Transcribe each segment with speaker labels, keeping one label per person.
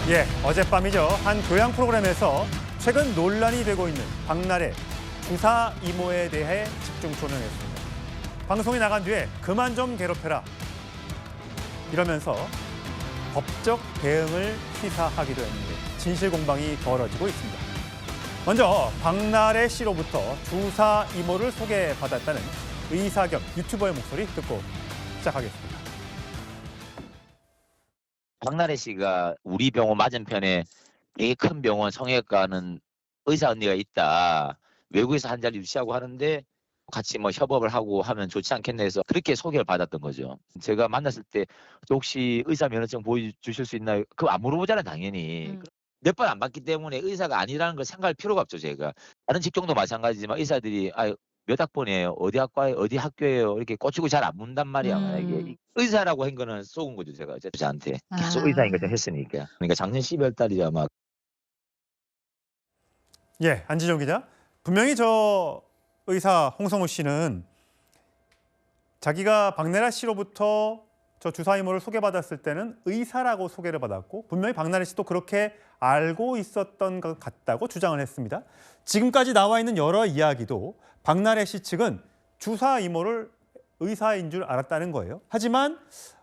Speaker 1: 예, 어젯밤이죠. 한 교양 프로그램에서 최근 논란이 되고 있는 박나래 주사 이모에 대해 집중 조명했습니다. 방송이 나간 뒤에 그만 좀 괴롭혀라 이러면서 법적 대응을 시사하기도 했는데 진실 공방이 벌어지고 있습니다. 먼저 박나래 씨로부터 주사 이모를 소개받았다는 의사 겸 유튜버의 목소리 듣고 시작하겠습니다.
Speaker 2: 박나래 씨가 우리 병원 맞은편에 되게 큰 병원 성형외과는 의사 언니가 있다. 외국에서 한 자리 유치하고 하는데 같이 뭐 협업을 하고 하면 좋지 않겠나 해서 그렇게 소개를 받았던 거죠. 제가 만났을 때 혹시 의사 면허증 보여주실 수 있나요? 그거 안 물어보잖아요, 당연히. 몇 번 안 받기 때문에 의사가 아니라는 걸 생각할 필요가 없죠, 제가. 다른 직종도 마찬가지지만 의사들이 몇 학번이에요? 어디 학과에 어디 학교예요? 이렇게 꼬치고 잘 안 묻단 말이야. 만약에 의사라고 한 거는 속은 거죠, 제가. 저한테 계속 의사인 걸 했으니까. 그러니까 작년 12월 달이죠, 아마.
Speaker 1: 예, 안지정 기자. 분명히 저 의사 홍성우 씨는 자기가 박나래 씨로부터 저 주사 이모를 소개받았을 때는 의사라고 소개를 받았고 분명히 박나래 씨도 그렇게 알고 있었던 것 같다고 주장을 했습니다. 지금까지 나와 있는 여러 이야기도 박나래 씨 측은 주사 이모를 의사인 줄 알았다는 거예요. 하지만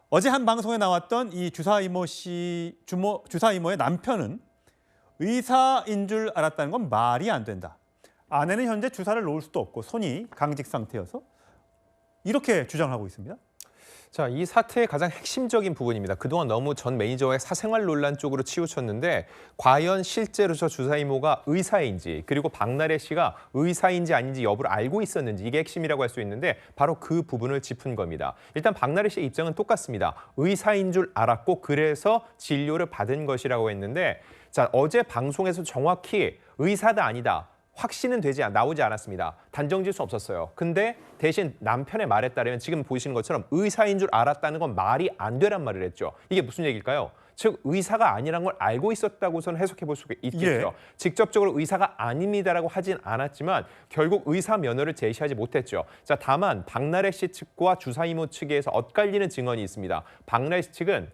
Speaker 1: 어제 한 방송에 나왔던 이 주사 이모의 남편은 의사인 줄 알았다는 건 말이 안 된다. 아내는 현재 주사를 놓을 수도 없고 손이 강직 상태여서 이렇게 주장하고 있습니다.
Speaker 3: 자, 이 사태의 가장 핵심적인 부분입니다. 그동안 너무 전 매니저의 사생활 논란 쪽으로 치우쳤는데 과연 실제로 저 주사 이모가 의사인지 그리고 박나래 씨가 의사인지 아닌지 여부를 알고 있었는지 이게 핵심이라고 할 수 있는데 바로 그 부분을 짚은 겁니다. 일단 박나래 씨의 입장은 똑같습니다. 의사인 줄 알았고 그래서 진료를 받은 것이라고 했는데 자, 어제 방송에서 정확히 의사다 아니다. 확신은 나오지 않았습니다. 단정질 수 없었어요. 근데 대신 남편의 말에 따르면 지금 보시는 것처럼 의사인 줄 알았다는 건 말이 안 되란 말을 했죠. 이게 무슨 얘기일까요? 즉 의사가 아니란 걸 알고 있었다고서는 해석해 볼 수 있겠죠.
Speaker 1: 예.
Speaker 3: 직접적으로 의사가 아닙니다라고 하진 않았지만 결국 의사 면허를 제시하지 못했죠. 자, 다만 박나래 씨 측과 주사 이모 측에서 엇갈리는 증언이 있습니다. 박나래 씨 측은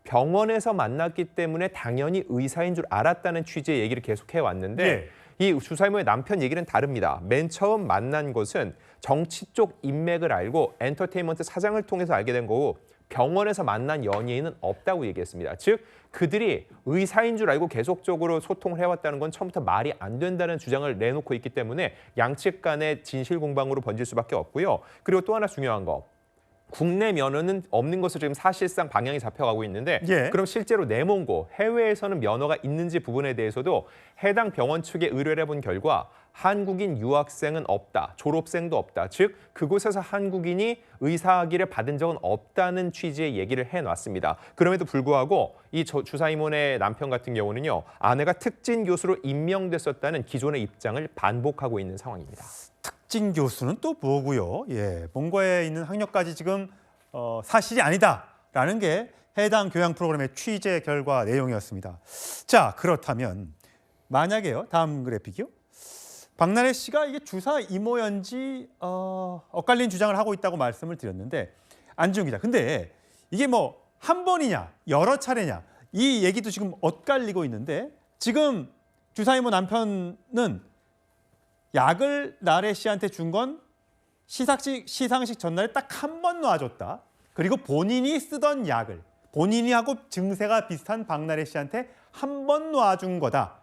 Speaker 3: 병원에서 만났기 때문에 당연히 의사인 줄 알았다는 취지의 얘기를 계속해 왔는데
Speaker 1: 예.
Speaker 3: 이 주사 이모의 남편 얘기는 다릅니다. 맨 처음 만난 것은 정치 쪽 인맥을 알고 엔터테인먼트 사장을 통해서 알게 된 거고 병원에서 만난 연예인은 없다고 얘기했습니다. 즉 그들이 의사인 줄 알고 계속적으로 소통을 해왔다는 건 처음부터 말이 안 된다는 주장을 내놓고 있기 때문에 양측 간의 진실 공방으로 번질 수밖에 없고요. 그리고 또 하나 중요한 거. 국내 면허는 없는 것으로 지금 사실상 방향이 잡혀가고 있는데
Speaker 1: 예.
Speaker 3: 그럼 실제로 내몬고 해외에서는 면허가 있는지 부분에 대해서도 해당 병원 측에 의뢰를 해본 결과 한국인 유학생은 없다. 졸업생도 없다. 즉 그곳에서 한국인이 의사학위를 받은 적은 없다는 취지의 얘기를 해놨습니다. 그럼에도 불구하고 이 주사 이모의 남편 같은 경우는요. 아내가 특진 교수로 임명됐었다는 기존의 입장을 반복하고 있는 상황입니다.
Speaker 1: 특진 교수는 또 뭐고요? 예, 본거에 있는 학력까지 지금 사실이 아니다라는 게 해당 교양 프로그램의 취재 결과 내용이었습니다. 자, 그렇다면 만약에요, 다음 그래픽이요. 박나래 씨가 이게 주사 이모였는지 엇갈린 주장을 하고 있다고 말씀을 드렸는데 안지웅 기자, 근데 이게 뭐 한 번이냐, 여러 차례냐 이 얘기도 지금 엇갈리고 있는데 지금 주사 이모 남편은 약을 나래 씨한테 준 건 시상식 전날에 딱 한 번 놔줬다. 그리고 본인이 쓰던 약을 본인이 하고 증세가 비슷한 박나래 씨한테 한 번 놔준 거다.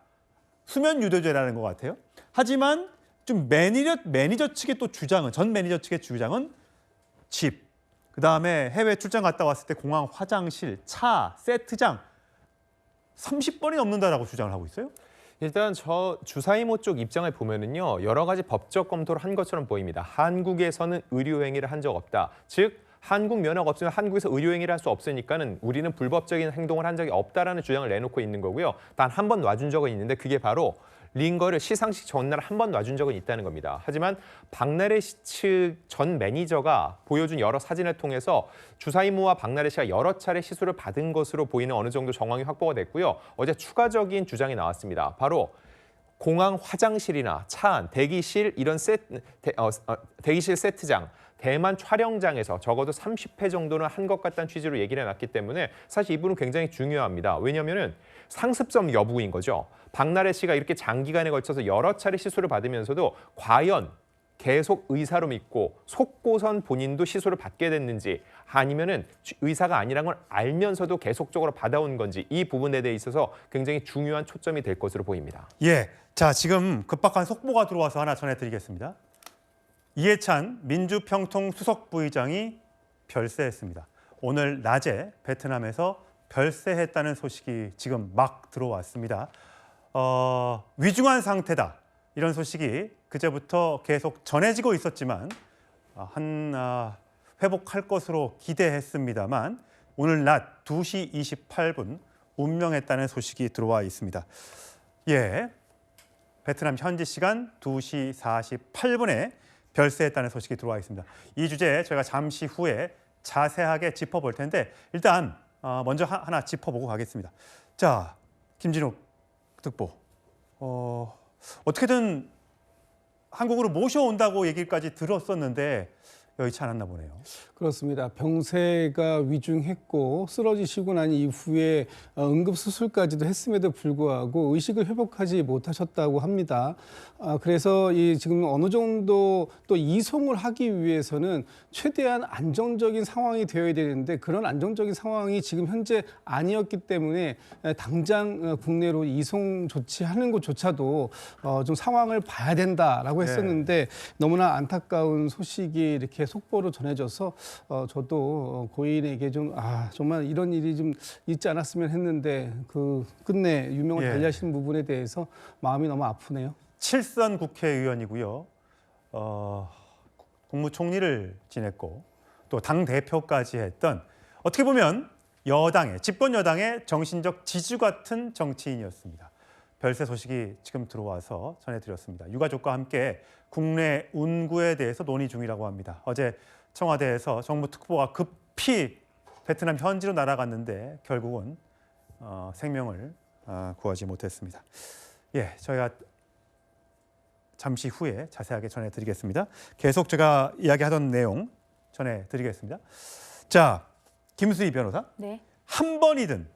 Speaker 1: 수면 유도제라는 것 같아요. 하지만 좀 매니저 측의 또 주장은 전 매니저 측의 주장은 집, 그다음에 해외 출장 갔다 왔을 때 공항 화장실, 차, 세트장 30번이 넘는다라고 주장을 하고 있어요.
Speaker 3: 일단 저 주사 이모 쪽 입장을 보면은요. 여러 가지 법적 검토를 한 것처럼 보입니다. 한국에서는 의료행위를 한 적 없다. 즉 한국 면허가 없으면 한국에서 의료행위를 할 수 없으니까는 우리는 불법적인 행동을 한 적이 없다라는 주장을 내놓고 있는 거고요. 단 한 번 놔준 적은 있는데 그게 바로 링거를 시상식 전날 한 번 놔준 적은 있다는 겁니다. 하지만 박나래 씨 측 전 매니저가 보여준 여러 사진을 통해서 주사 이모와 박나래 씨가 여러 차례 시술을 받은 것으로 보이는 어느 정도 정황이 확보가 됐고요. 어제 추가적인 주장이 나왔습니다. 바로 공항 화장실이나 차 안, 대기실 이런 대기실 세트장, 대만 촬영장에서 적어도 30회 정도는 한 것 같다는 취지로 얘기를 해놨기 때문에 사실 이 부분은 굉장히 중요합니다. 왜냐하면은 상습점 여부인 거죠. 박나래 씨가 이렇게 장기간에 걸쳐서 여러 차례 시술을 받으면서도 과연 계속 의사로 믿고 속고선 본인도 시술을 받게 됐는지 아니면은 의사가 아니란 걸 알면서도 계속적으로 받아온 건지 이 부분에 대해 있어서 굉장히 중요한 초점이 될 것으로 보입니다.
Speaker 1: 예, 자 지금 급박한 속보가 들어와서 하나 전해드리겠습니다. 이해찬 민주평통 수석 부의장이 별세했습니다. 오늘 낮에 베트남에서 별세했다는 소식이 지금 막 들어왔습니다. 위중한 상태다. 이런 소식이 그제부터 계속 전해지고 있었지만 회복할 것으로 기대했습니다만 오늘 낮 2시 28분 운명했다는 소식이 들어와 있습니다. 예, 베트남 현지 시간 2시 48분에 별세했다는 소식이 들어와 있습니다. 이 주제 저희가 잠시 후에 자세하게 짚어볼 텐데 일단 먼저 하나 짚어보고 가겠습니다. 자, 김진욱 특보, 어떻게든 한국으로 모셔온다고 얘기까지 들었었는데 여의치 않았나 보네요.
Speaker 4: 그렇습니다. 병세가 위중했고 쓰러지시고 난 이후에 응급수술까지도 했음에도 불구하고 의식을 회복하지 못하셨다고 합니다. 그래서 지금 어느 정도 또 이송을 하기 위해서는 최대한 안정적인 상황이 되어야 되는데 그런 안정적인 상황이 지금 현재 아니었기 때문에 당장 국내로 이송 조치하는 것조차도 좀 상황을 봐야 된다라고 했었는데 너무나 안타까운 소식이 이렇게 속보로 전해져서 저도 고인에게 좀 정말 이런 일이 좀 있지 않았으면 했는데 그 끝내 유명을 달리하시는 부분에 대해서 마음이 너무 아프네요.
Speaker 1: 7선 국회의원이고요. 국무총리를 지냈고 또 당대표까지 했던 어떻게 보면 집권 여당의 정신적 지주 같은 정치인이었습니다. 별세 소식이 지금 들어와서 전해드렸습니다. 유가족과 함께 국내 운구에 대해서 논의 중이라고 합니다. 어제 청와대에서 정부 특보가 급히 베트남 현지로 날아갔는데 결국은 생명을 구하지 못했습니다. 예, 저희가 잠시 후에 자세하게 전해드리겠습니다. 계속 제가 이야기하던 내용 전해드리겠습니다. 자, 김수희 변호사.
Speaker 5: 네.
Speaker 1: 한 번이든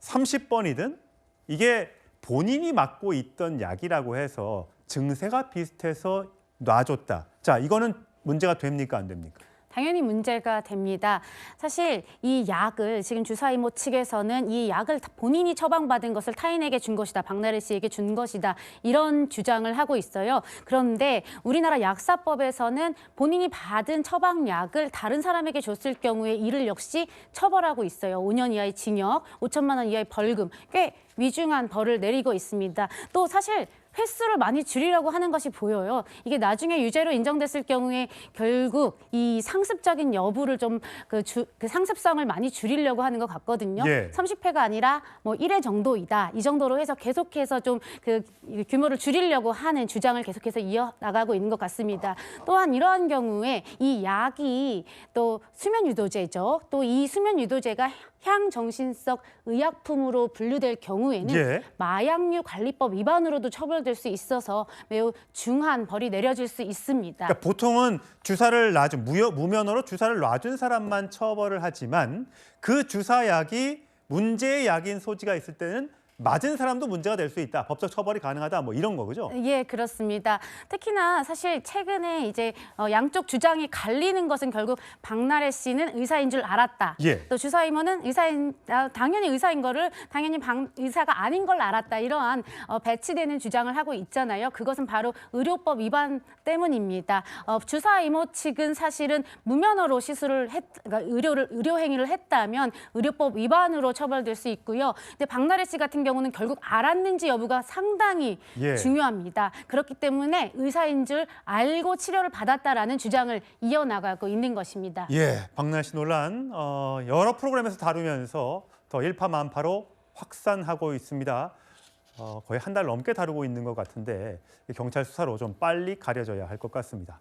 Speaker 1: 30번이든 이게 본인이 맞고 있던 약이라고 해서 증세가 비슷해서 놔줬다. 자, 이거는 문제가 됩니까 안 됩니까?
Speaker 5: 당연히 문제가 됩니다. 사실 이 약을 지금 주사이모 측에서는 이 약을 본인이 처방받은 것을 타인에게 준 것이다. 박나래 씨에게 준 것이다. 이런 주장을 하고 있어요. 그런데 우리나라 약사법에서는 본인이 받은 처방약을 다른 사람에게 줬을 경우에 이를 역시 처벌하고 있어요. 5년 이하의 징역, 5천만 원 이하의 벌금. 꽤 위중한 벌을 내리고 있습니다. 또 사실 횟수를 많이 줄이려고 하는 것이 보여요. 이게 나중에 유죄로 인정됐을 경우에 결국 이 상습적인 여부를 좀 그 상습성을 많이 줄이려고 하는 것 같거든요.
Speaker 1: 예.
Speaker 5: 30회가 아니라 뭐 1회 정도이다. 이 정도로 해서 계속해서 좀 그 규모를 줄이려고 하는 주장을 계속해서 이어나가고 있는 것 같습니다. 또한 이러한 경우에 이 약이 또 수면 유도제죠. 또 이 수면 유도제가 향정신성 의약품으로 분류될 경우에는 마약류 관리법 위반으로도 처벌될 수 있어서 매우 중한 벌이 내려질 수 있습니다.
Speaker 1: 그러니까 보통은 주사를 놔준 무면허로 주사를 놔준 사람만 처벌을 하지만 그 주사약이 문제의 약인 소지가 있을 때는 맞은 사람도 문제가 될 수 있다. 법적 처벌이 가능하다. 뭐 이런 거 그죠?
Speaker 5: 예, 그렇습니다. 특히나 사실 최근에 이제 양쪽 주장이 갈리는 것은 결국 박나래 씨는 의사인 줄 알았다. 또 주사이모는 당연히 의사인 거를 당연히 의사가 아닌 걸 알았다. 이러한 배치되는 주장을 하고 있잖아요. 그것은 바로 의료법 위반 때문입니다. 주사이모 측은 사실은 무면허로 그러니까 의료 행위를 했다면 의료법 위반으로 처벌될 수 있고요. 근데 박나래 씨 같은 경우는 결국 알았는지 여부가 상당히 중요합니다. 그렇기 때문에 의사인 줄 알고 치료를 받았다라는 주장을 이어나가고 있는 것입니다.
Speaker 1: 예, 박나래 씨 논란 여러 프로그램에서 다루면서 더 일파만파로 확산하고 있습니다. 거의 한 달 넘게 다루고 있는 것 같은데 경찰 수사로 좀 빨리 가려져야 할 것 같습니다.